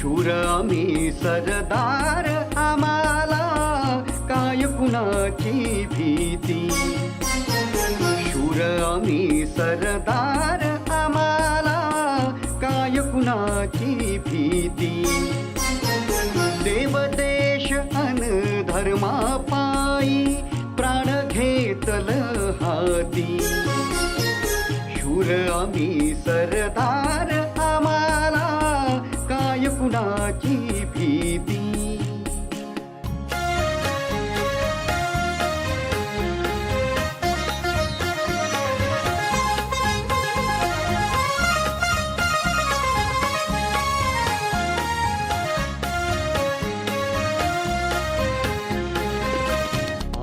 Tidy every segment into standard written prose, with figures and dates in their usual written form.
शूर आम्ही सरदार, आम्हाला काय कुणाची भीती. शूर आम्ही सरदार, आम्हाला काय कुणाची भीती. देव देश अन धर्मा पायी प्राण घेतल हाती. शूर आम्ही सरदार, आम्हाला काय कुणाची भीती.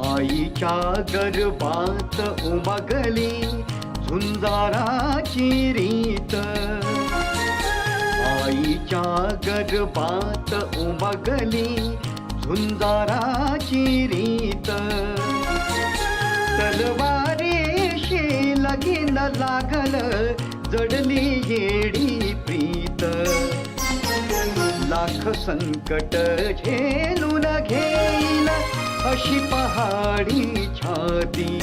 आईच्या गर्भात उमगली झुंजाराची रीत. आईच्या गर्भात उमगली झुंजाराची रीत. तलवारीशी लगीन लागल, जडली येडी प्रीत. लाख संकट झेलून घेईल अशी पहाडी छाती.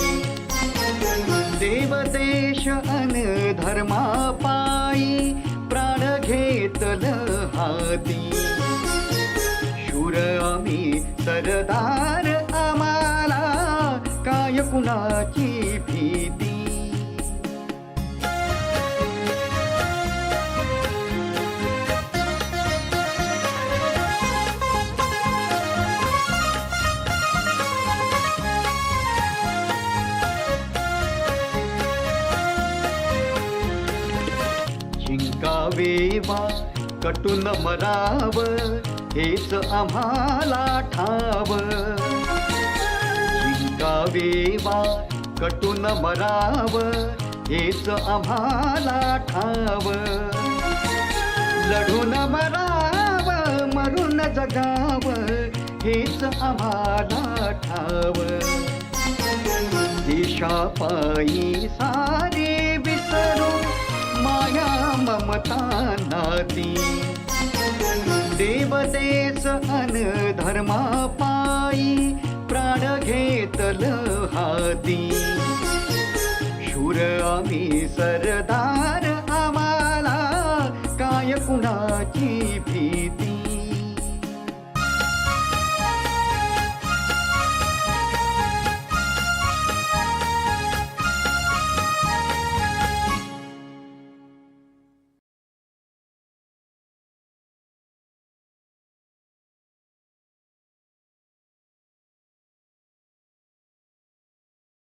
देव देश अन धर्मा पायी प्राण घेतल हाती. शूर आम्ही सरदार, आम्हाला काय कुणाची भीती. जिंकावे वा कटून मराव, हेच आम्हाला ठाव. जिंकावे वा कटून मराव, हेच आम्हाला ठाव. लढून मराव मरून जगाव, हेच आम्हाला ठाव. देशापायी सारे विसरू माया ममता नाती. देव देश अन धर्मा पायी प्राण घेतल हाती. शूर आम्ही सरदार, आम्हाला काय कुणाची भीती.